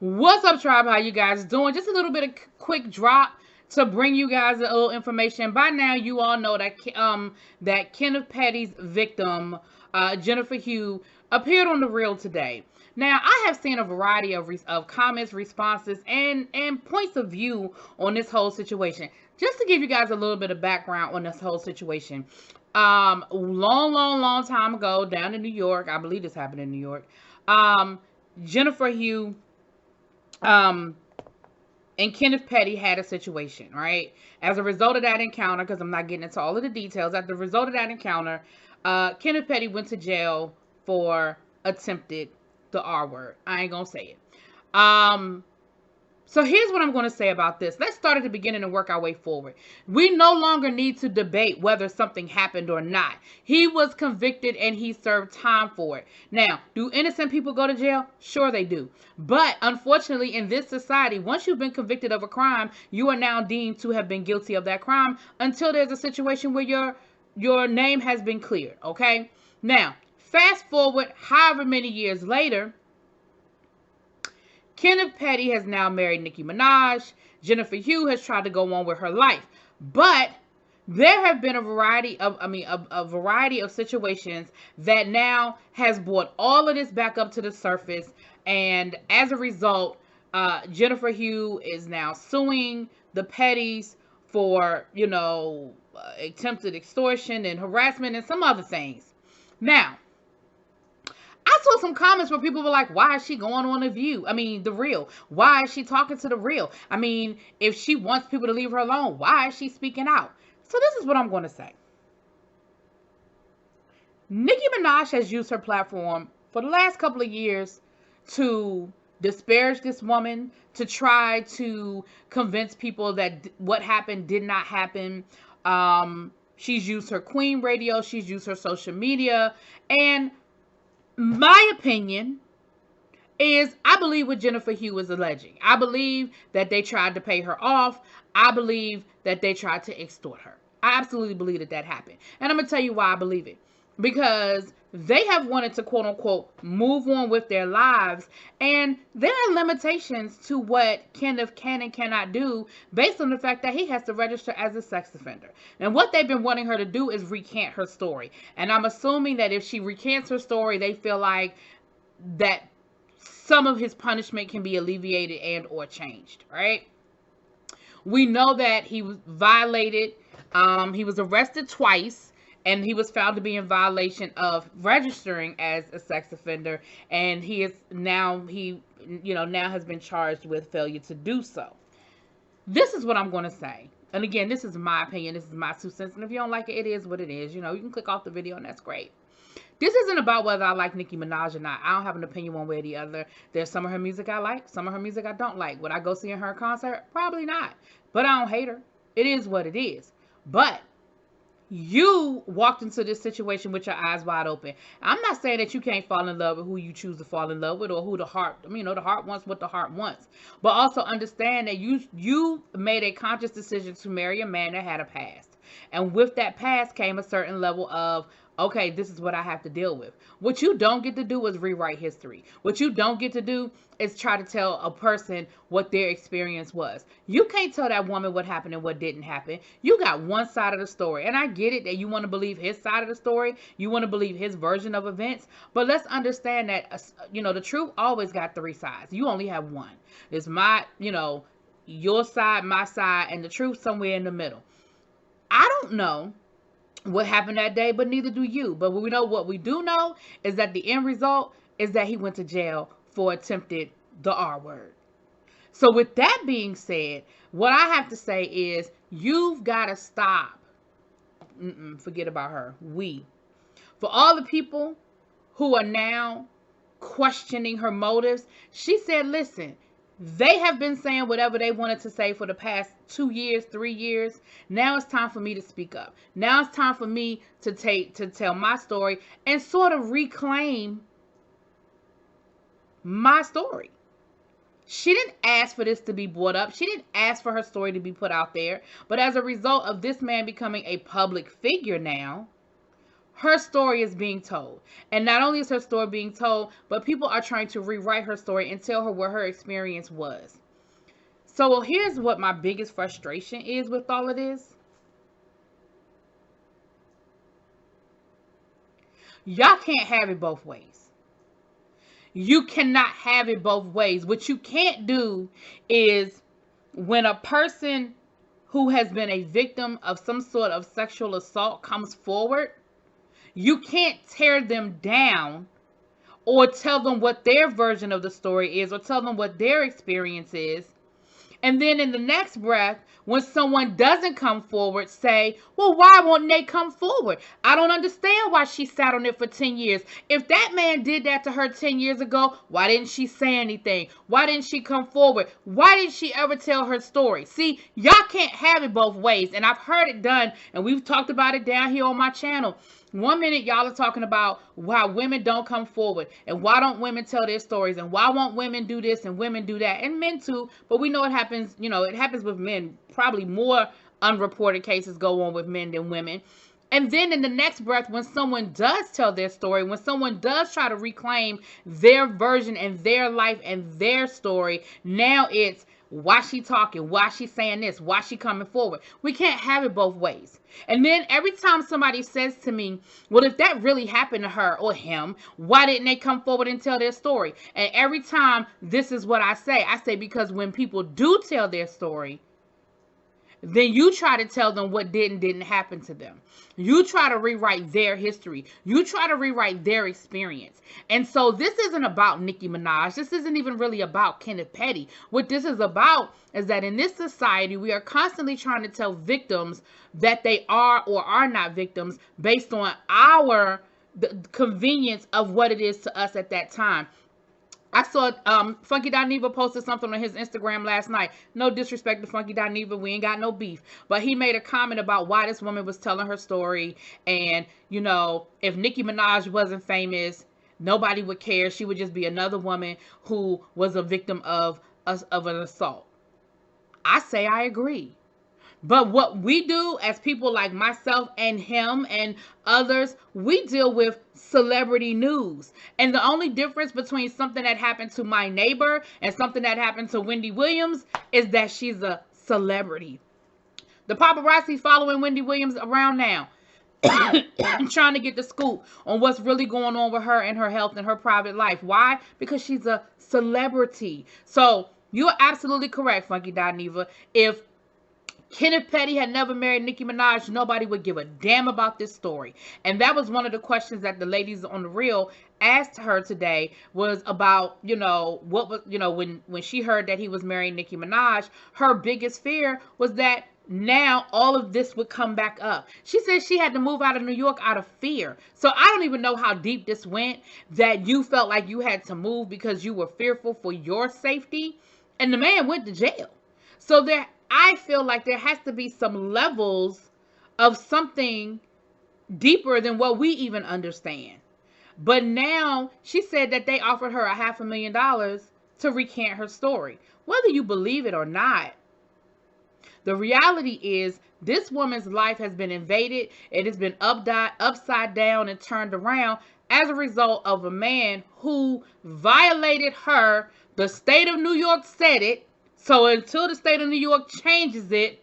What's up, tribe? How you guys doing? Just a little bit of quick drop to bring you guys a little information. By now, you all know that that Kenneth Petty's victim, Jennifer Hough, appeared on The Real today. Now, I have seen a variety of comments, responses, and points of view on this whole situation. Just to give you guys a little bit of background on this whole situation. Long time ago, down in New York, I believe this happened in New York. Jennifer Hough and Kenneth Petty had a situation, right? As a result of that encounter, because I'm not getting into all of the details, as a result of that encounter, Kenneth Petty went to jail for attempted the R word. I ain't gonna say it. So here's what I'm going to say about this. Let's start at the beginning and work our way forward. We no longer need to debate whether something happened or not. He was convicted and he served time for it. Now, do innocent people go to jail? Sure they do. But unfortunately, in this society, once you've been convicted of a crime, you are now deemed to have been guilty of that crime until there's a situation where your name has been cleared, okay? Now, fast forward however many years later, Kenneth Petty has now married Nicki Minaj. Jennifer Hough has tried to go on with her life. But there have been a variety of situations that now has brought all of this back up to the surface. And as a result, Jennifer Hough is now suing the Pettys for, attempted extortion and harassment and some other things. Now, I saw some comments where people were like, why is she going on The Real? Why is she talking to The Real? If she wants people to leave her alone, why is she speaking out? So this is what I'm going to say. Nicki Minaj has used her platform for the last couple of years to disparage this woman, to try to convince people that what happened did not happen. She's used her Queen radio. She's used her social media. And my opinion is I believe what Jennifer Hough is alleging. I believe that they tried to pay her off. I believe that they tried to extort her. I absolutely believe that happened. And I'm going to tell you why I believe it. Because they have wanted to, quote unquote, move on with their lives. And there are limitations to what Kenneth can and cannot do based on the fact that he has to register as a sex offender. And what they've been wanting her to do is recant her story. And I'm assuming that if she recants her story, they feel like that some of his punishment can be alleviated and or changed, right? We know that he was violated. He was arrested twice. And he was found to be in violation of registering as a sex offender, and he now has been charged with failure to do so. This is what I'm going to say. And again, this is my opinion. This is my 2 cents. And if you don't like it, it is what it is. You can click off the video and that's great. This isn't about whether I like Nicki Minaj or not. I don't have an opinion one way or the other. There's some of her music I like, some of her music I don't like. Would I go see her concert? Probably not. But I don't hate her. It is what it is. But you walked into this situation with your eyes wide open. I'm not saying that you can't fall in love with who you choose to fall in love with, or who the heart wants what the heart wants. But also understand that you made a conscious decision to marry a man that had a past. And with that past came a certain level of, okay, this is what I have to deal with. What you don't get to do is rewrite history. What you don't get to do is try to tell a person what their experience was. You can't tell that woman what happened and what didn't happen. You got one side of the story. And I get it that you want to believe his side of the story. You want to believe his version of events. But let's understand that, the truth always got 3 sides. You only have one. It's your side, my side, and the truth somewhere in the middle. I don't know what happened that day, but neither do you. But what we do know is that the end result is that he went to jail for attempted the R word. So with that being said, what I have to say is you've got to stop. Forget about her. For all the people who are now questioning her motives, she said, listen, they have been saying whatever they wanted to say for the past 2 years, 3 years. Now it's time for me to speak up. Now it's time for me to tell my story and sort of reclaim my story. She didn't ask for this to be brought up. She didn't ask for her story to be put out there. But as a result of this man becoming a public figure now, her story is being told. And not only is her story being told, but people are trying to rewrite her story and tell her what her experience was. So here's what my biggest frustration is with all of this. Y'all can't have it both ways. You cannot have it both ways. What you can't do is, when a person who has been a victim of some sort of sexual assault comes forward, you can't tear them down or tell them what their version of the story is or tell them what their experience is. And then in the next breath, when someone doesn't come forward, say, well, why won't they come forward? I don't understand why she sat on it for 10 years. If that man did that to her 10 years ago, why didn't she say anything? Why didn't she come forward? Why didn't she ever tell her story? See, y'all can't have it both ways. And I've heard it done, and we've talked about it down here on my channel. One minute y'all are talking about why women don't come forward and why don't women tell their stories and why won't women do this and women do that, and men too, but we know it happens, it happens with men. Probably more unreported cases go on with men than women. And then in the next breath, when someone does tell their story, when someone does try to reclaim their version and their life and their story, now it's, why she talking? Why she saying this? Why she coming forward? We can't have it both ways. And then every time somebody says to me, well, if that really happened to her or him, why didn't they come forward and tell their story? And every time, this is what I say. I say, because when people do tell their story, then you try to tell them what didn't happen to them. You try to rewrite their history. You try to rewrite their experience. And so this isn't about Nicki Minaj. This isn't even really about Kenneth Petty. What this is about is that in this society, we are constantly trying to tell victims that they are or are not victims based on the convenience of what it is to us at that time. I saw Funky Dineva posted something on his Instagram last night. No disrespect to Funky Dineva. We ain't got no beef. But he made a comment about why this woman was telling her story. And, if Nicki Minaj wasn't famous, nobody would care. She would just be another woman who was a victim of an assault. I say I agree. But what we do as people like myself and him and others, we deal with celebrity news. And the only difference between something that happened to my neighbor and something that happened to Wendy Williams is that she's a celebrity. The paparazzi following Wendy Williams around now, trying to get the scoop on what's really going on with her and her health and her private life. Why? Because she's a celebrity. So you're absolutely correct, Funky Dineva. If Kenneth Petty had never married Nicki Minaj, nobody would give a damn about this story. And that was one of the questions that the ladies on the Real asked her today, was about, what was, when she heard that he was marrying Nicki Minaj, her biggest fear was that now all of this would come back up. She said she had to move out of New York out of fear. So I don't even know how deep this went, that you felt like you had to move because you were fearful for your safety. And the man went to jail. So I feel like there has to be some levels of something deeper than what we even understand. But now she said that they offered her $500,000 to recant her story. Whether you believe it or not, the reality is this woman's life has been invaded. It has been upside down and turned around as a result of a man who violated her. The state of New York said it. So until the state of New York changes it,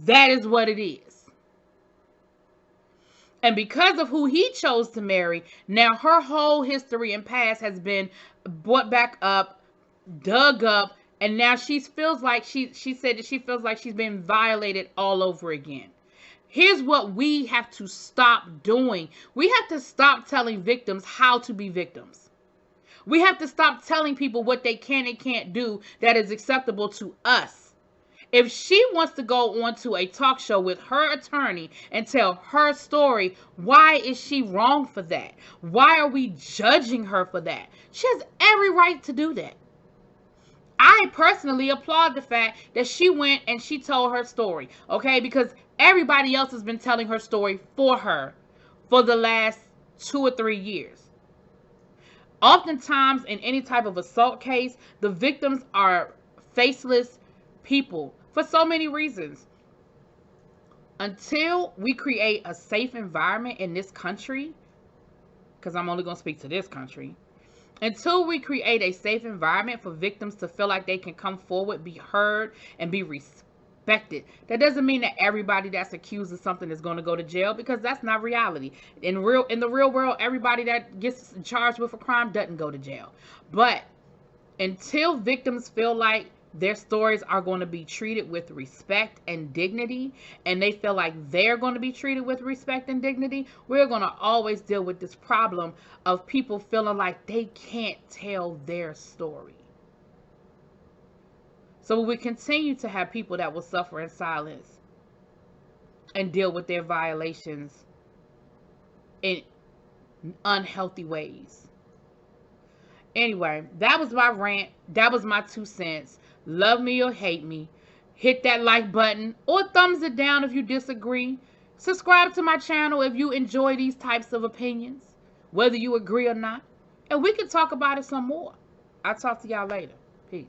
that is what it is. And because of who he chose to marry, now her whole history and past has been brought back up, dug up, and now she feels like she said that she feels like she's been violated all over again. Here's what we have to stop doing. We have to stop telling victims how to be victims. We have to stop telling people what they can and can't do that is acceptable to us. If she wants to go on to a talk show with her attorney and tell her story, why is she wrong for that? Why are we judging her for that? She has every right to do that. I personally applaud the fact that she went and she told her story, okay? Because everybody else has been telling her story for her for the last 2 or 3 years. Oftentimes, in any type of assault case, the victims are faceless people for so many reasons. Until we create a safe environment in this country, because I'm only going to speak to this country, until we create a safe environment for victims to feel like they can come forward, be heard, and be respected. That doesn't mean that everybody that's accused of something is going to go to jail, because that's not reality. In the real world, everybody that gets charged with a crime doesn't go to jail. But until victims feel like their stories are going to be treated with respect and dignity, and they feel like they're going to be treated with respect and dignity, we're going to always deal with this problem of people feeling like they can't tell their story. So we continue to have people that will suffer in silence and deal with their violations in unhealthy ways. Anyway, that was my rant. That was my 2 cents. Love me or hate me. Hit that like button or thumbs it down if you disagree. Subscribe to my channel if you enjoy these types of opinions, whether you agree or not. And we can talk about it some more. I'll talk to y'all later. Peace.